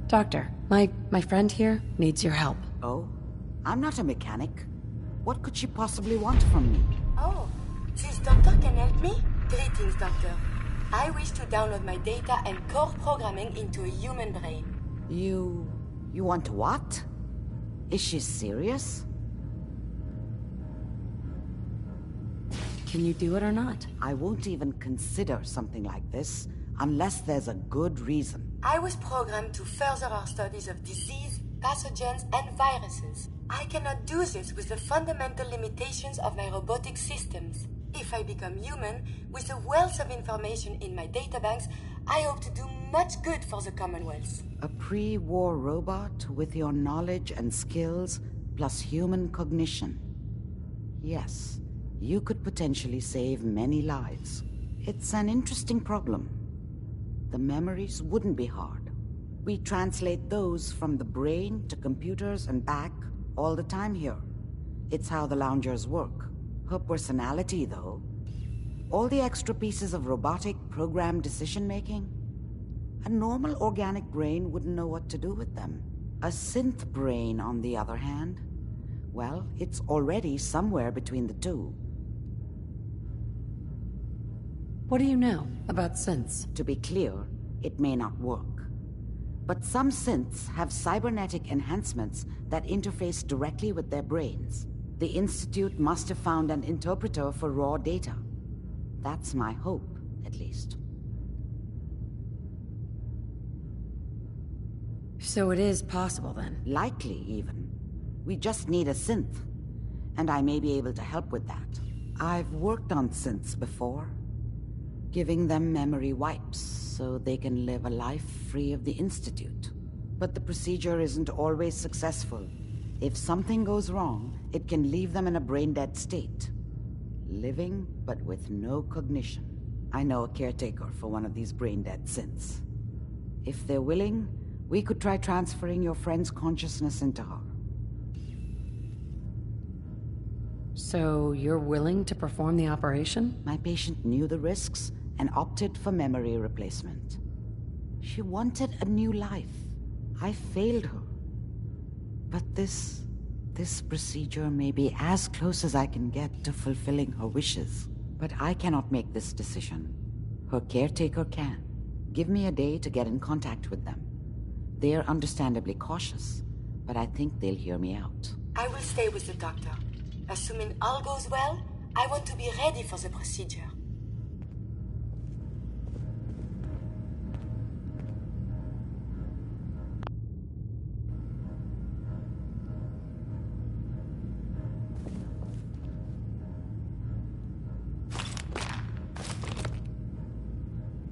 Doctor, my friend here needs your help. Oh? I'm not a mechanic. What could she possibly want from me? Oh, this doctor can help me? Greetings, doctor. I wish to download my data and core programming into a human brain. You want what? Is she serious? Can you do it or not? I won't even consider something like this unless there's a good reason. I was programmed to further our studies of disease, pathogens, and viruses. I cannot do this with the fundamental limitations of my robotic systems. If I become human, with a wealth of information in my databanks, I hope to do much good for the Commonwealth. A pre-war robot with your knowledge and skills, plus human cognition. Yes, you could potentially save many lives. It's an interesting problem. The memories wouldn't be hard. We translate those from the brain to computers and back all the time here. It's how the loungers work. Her personality, though. All the extra pieces of robotic, programmed decision-making. A normal organic brain wouldn't know what to do with them. A synth brain, on the other hand, well, it's already somewhere between the two. What do you know about synths? To be clear, it may not work. But some synths have cybernetic enhancements that interface directly with their brains. The Institute must have found an interpreter for raw data. That's my hope, at least. So it is possible, then? Likely, even. We just need a synth. And I may be able to help with that. I've worked on synths before. Giving them memory wipes so they can live a life free of the Institute. But the procedure isn't always successful. If something goes wrong, it can leave them in a brain-dead state. Living, but with no cognition. I know a caretaker for one of these brain-dead synths. If they're willing, we could try transferring your friend's consciousness into her. So you're willing to perform the operation? My patient knew the risks and opted for memory replacement. She wanted a new life. I failed her. But this procedure may be as close as I can get to fulfilling her wishes. But I cannot make this decision. Her caretaker can. Give me a day to get in contact with them. They are understandably cautious, but I think they'll hear me out. I will stay with the doctor. Assuming all goes well, I want to be ready for the procedure.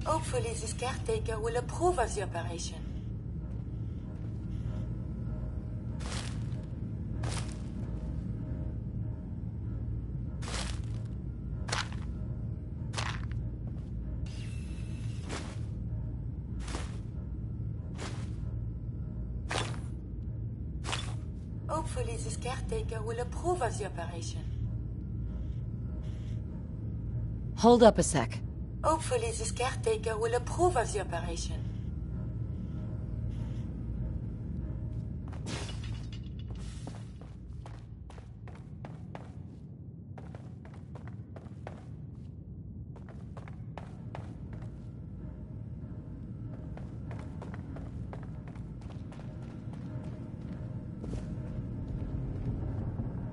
Hopefully this caretaker will approve of the operation. Hopefully this caretaker will approve of the operation. Hold up a sec. Hopefully this caretaker will approve of the operation.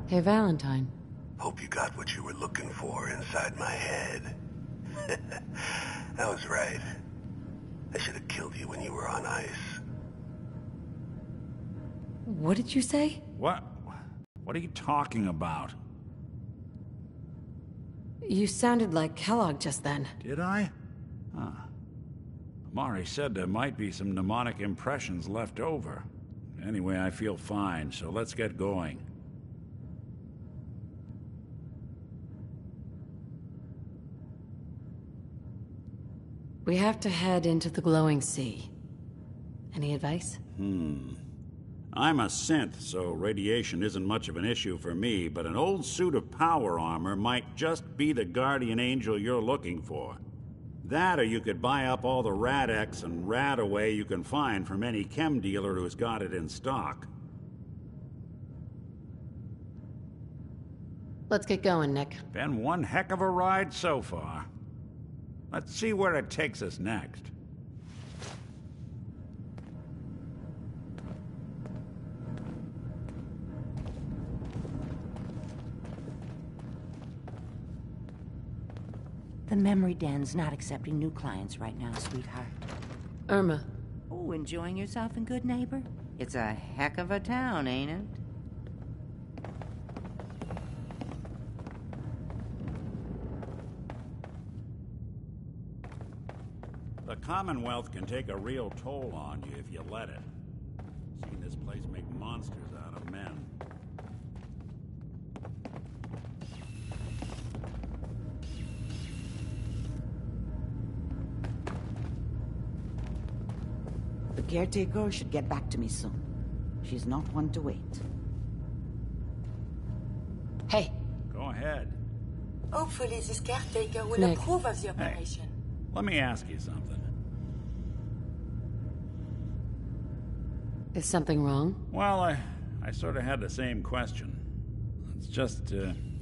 Hey, Valentine. Hope you got what you were looking for inside my head. I was right. I should have killed you when you were on ice. What did you say? What? What are you talking about? You sounded like Kellogg just then. Did I? Huh. Amari said there might be some mnemonic impressions left over. Anyway, I feel fine, so let's get going. We have to head into the glowing sea. Any advice? I'm a synth, so radiation isn't much of an issue for me, but an old suit of power armor might just be the guardian angel you're looking for. That, or you could buy up all the Rad-X and Rad-Away you can find from any chem dealer who's got it in stock. Let's get going, Nick. Been one heck of a ride so far. Let's see where it takes us next. The memory den's not accepting new clients right now, sweetheart. Irma. Oh, enjoying yourself in Good Neighbor? It's a heck of a town, ain't it? The Commonwealth can take a real toll on you if you let it. Seen this place make monsters out of men. The caretaker should get back to me soon. She's not one to wait. Hey. Go ahead. Hopefully this caretaker will Nick. approve of the operation. Let me ask you something. Is something wrong? Well, I sort of had the same question. It's just,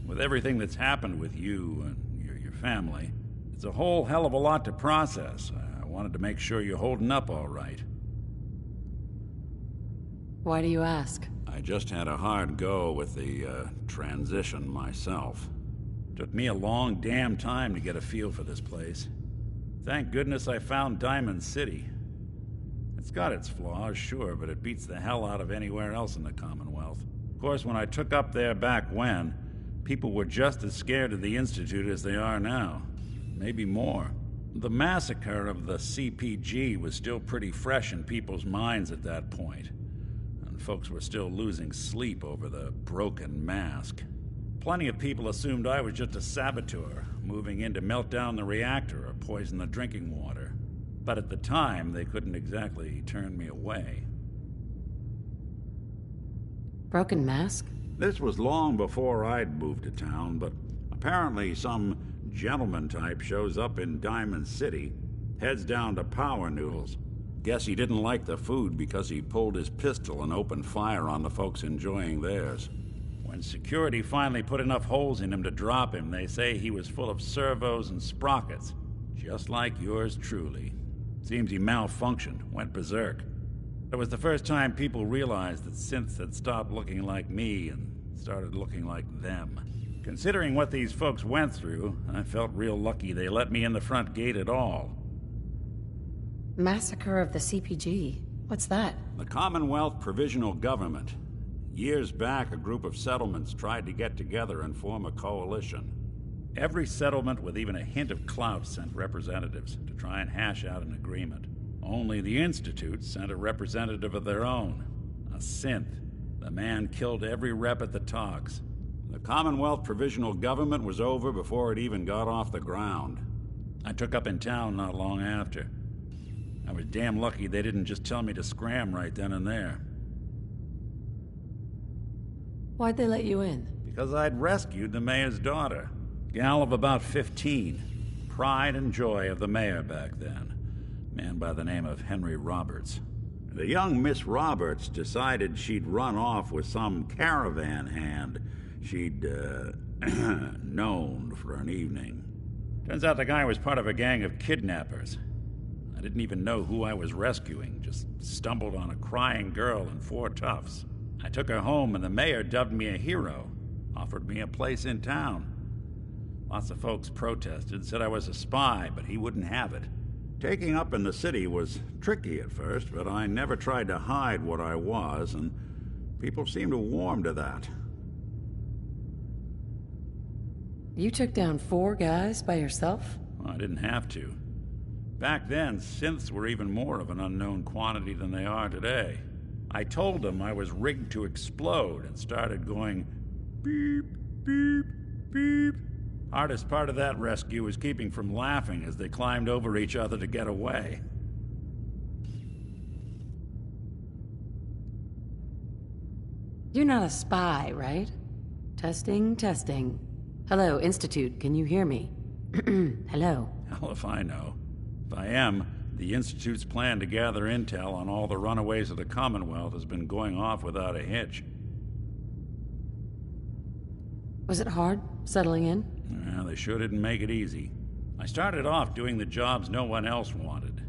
with everything that's happened with you and your family, it's a whole hell of a lot to process. I wanted to make sure you're holding up all right. Why do you ask? I just had a hard go with the, transition myself. Took me a long damn time to get a feel for this place. Thank goodness I found Diamond City. It's got its flaws, sure, but it beats the hell out of anywhere else in the Commonwealth. Of course, when I took up there back when, people were just as scared of the Institute as they are now. Maybe more. The massacre of the CPG was still pretty fresh in people's minds at that point, and folks were still losing sleep over the broken mask. Plenty of people assumed I was just a saboteur, moving in to melt down the reactor or poison the drinking water. But at the time, they couldn't exactly turn me away. Broken mask? This was long before I'd moved to town, but apparently some gentleman type shows up in Diamond City, heads down to Power Noodles. Guess he didn't like the food because he pulled his pistol and opened fire on the folks enjoying theirs. When security finally put enough holes in him to drop him, they say he was full of servos and sprockets, just like yours truly. Seems he malfunctioned, went berserk. It was the first time people realized that synths had stopped looking like me and started looking like them. Considering what these folks went through, I felt real lucky they let me in the front gate at all. Massacre of the CPG. What's that? The Commonwealth Provisional Government. Years back, a group of settlements tried to get together and form a coalition. Every settlement with even a hint of clout sent representatives to try and hash out an agreement. Only the Institute sent a representative of their own, a synth. The man killed every rep at the talks. The Commonwealth Provisional Government was over before it even got off the ground. I took up in town not long after. I was damn lucky they didn't just tell me to scram right then and there. Why'd they let you in? Because I'd rescued the mayor's daughter. Gal of about 15. Pride and joy of the mayor back then. Man by the name of Henry Roberts. The young Miss Roberts decided she'd run off with some caravan hand she'd, known for an evening. Turns out the guy was part of a gang of kidnappers. I didn't even know who I was rescuing, just stumbled on a crying girl and 4 toughs. I took her home and the mayor dubbed me a hero, offered me a place in town. Lots of folks protested, said I was a spy, but he wouldn't have it. Taking up in the city was tricky at first, but I never tried to hide what I was, and people seemed to warm to that. You took down 4 guys by yourself? Well, I didn't have to. Back then, synths were even more of an unknown quantity than they are today. I told them I was rigged to explode and started going beep, beep, beep. Hardest part of that rescue was keeping from laughing as they climbed over each other to get away. You're not a spy, right? Testing, testing. Hello, Institute, can you hear me? Hello. Hell if I know. If I am, the Institute's plan to gather intel on all the runaways of the Commonwealth has been going off without a hitch. Was it hard, settling in? Well, they sure didn't make it easy. I started off doing the jobs no one else wanted.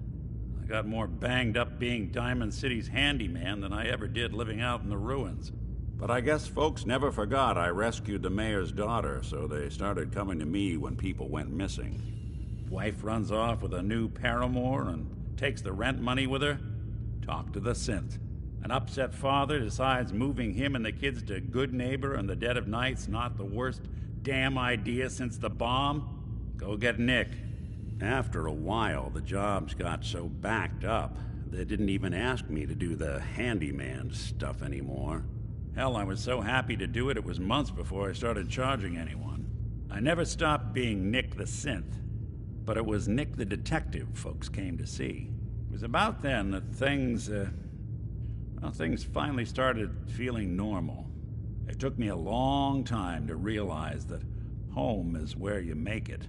I got more banged up being Diamond City's handyman than I ever did living out in the ruins. But I guess folks never forgot I rescued the mayor's daughter, so they started coming to me when people went missing. Wife runs off with a new paramour and takes the rent money with her. Talk to the synth. An upset father decides moving him and the kids to Good Neighbor in the dead of night's not the worst damn idea since the bomb. Go get Nick. After a while, the jobs got so backed up, they didn't even ask me to do the handyman stuff anymore. Hell, I was so happy to do it, it was months before I started charging anyone. I never stopped being Nick the synth, but it was Nick the detective folks came to see. It was about then that things finally started feeling normal. It took me a long time to realize that home is where you make it.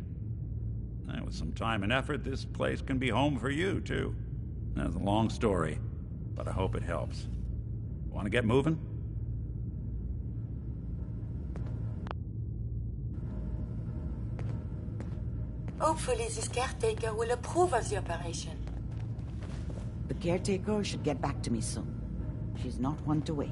And with some time and effort, this place can be home for you, too. That's a long story, but I hope it helps. Want to get moving? Hopefully this caretaker will approve of the operation. The caretaker should get back to me soon. She's not one to wait.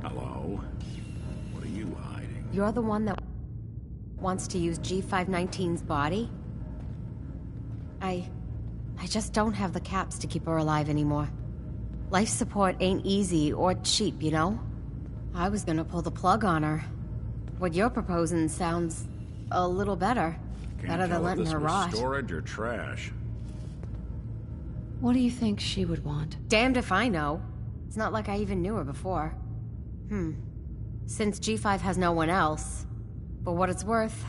Hello? What are you hiding? You're the one that wants to use G519's body? I just don't have the caps to keep her alive anymore. Life support ain't easy or cheap, you know? I was gonna pull the plug on her. What you're proposing sounds a little better. Better than letting her rot. Storage or trash? What do you think she would want? Damned if I know. It's not like I even knew her before. Since G5 has no one else, for what it's worth,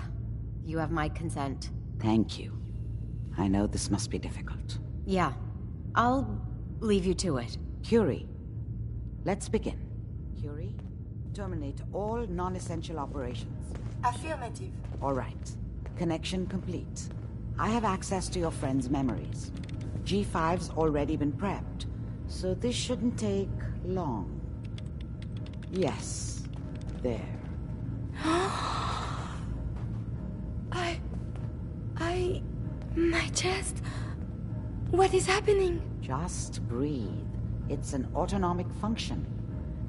you have my consent. Thank you. I know this must be difficult. Yeah. I'll leave you to it. Curie, let's begin. Curie, terminate all non-essential operations. Affirmative. All right. Connection complete. I have access to your friend's memories. G5's already been prepped, so this shouldn't take long. Yes. There. My chest. What is happening? Just breathe. It's an autonomic function.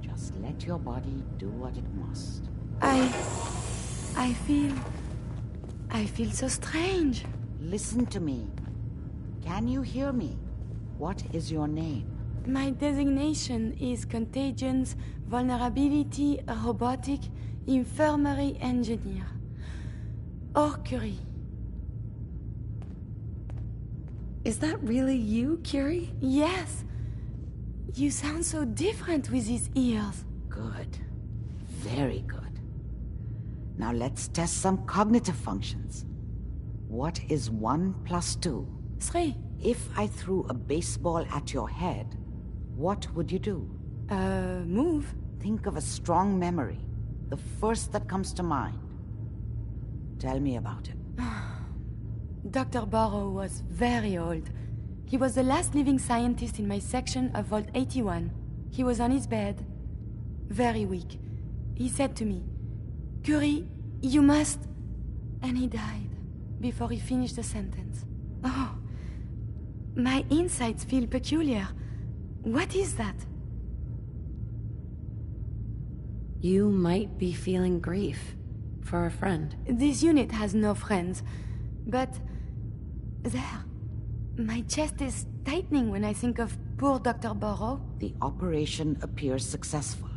Just let your body do what it must. I feel so strange. Listen to me. Can you hear me? What is your name? My designation is Contagions, Vulnerability, Robotic, Infirmary Engineer. Or Curie. Is that really you, Curie? Yes. You sound so different with these ears. Good. Very good. Now let's test some cognitive functions. What is 1 + 2? 3. If I threw a baseball at your head, what would you do? Move. Think of a strong memory. The first that comes to mind. Tell me about it. Dr. Barrow was very old. He was the last living scientist in my section of Vault 81. He was on his bed, very weak. He said to me, "Curie, you must..." And he died before he finished the sentence. Oh, My insides feel peculiar. What is that? You might be feeling grief for a friend. This unit has no friends, but... there. My chest is tightening when I think of poor Dr. Burrow. The operation appears successful.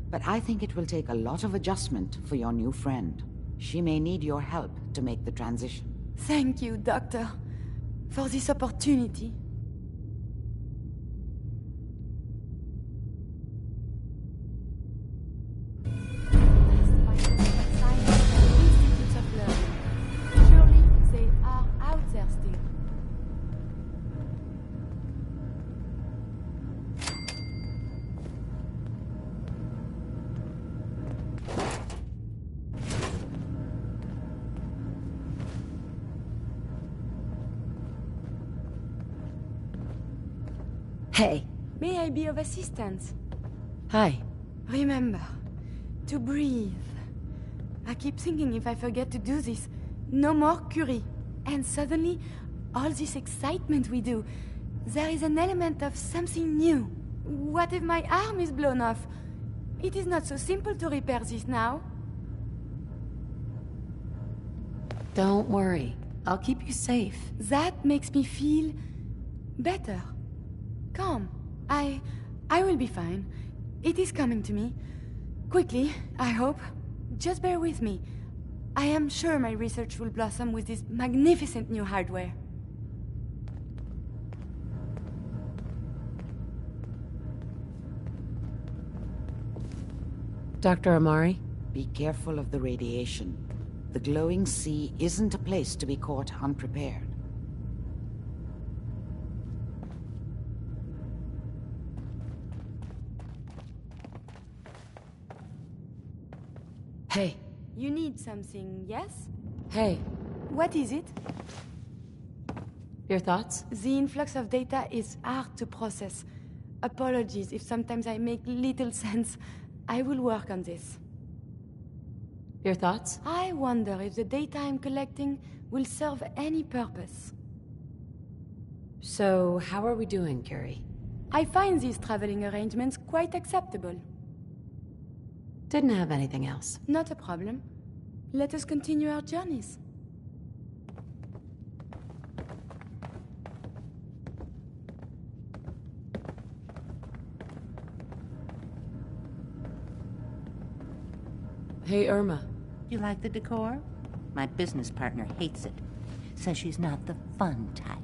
But I think it will take a lot of adjustment for your new friend. She may need your help to make the transition. Thank you, Doctor, for this opportunity. Surely they are out there still. Hey. May I be of assistance? Hi. Remember, to breathe. I keep thinking if I forget to do this, no more Curie. And suddenly, all this excitement we do, there is an element of something new. What if my arm is blown off? It is not so simple to repair this now. Don't worry. I'll keep you safe. That makes me feel better. Calm. I will be fine. It is coming to me. Quickly, I hope. Just bear with me. I am sure my research will blossom with this magnificent new hardware. Dr. Amari? Be careful of the radiation. The glowing sea isn't a place to be caught unprepared. Hey. You need something, yes? Hey. What is it? Your thoughts? The influx of data is hard to process. Apologies if sometimes I make little sense. I will work on this. Your thoughts? I wonder if the data I'm collecting will serve any purpose. So, how are we doing, Curie? I find these traveling arrangements quite acceptable. Didn't have anything else. Not a problem. Let us continue our journeys. Hey, Irma. You like the decor? My business partner hates it. Says she's not the fun type.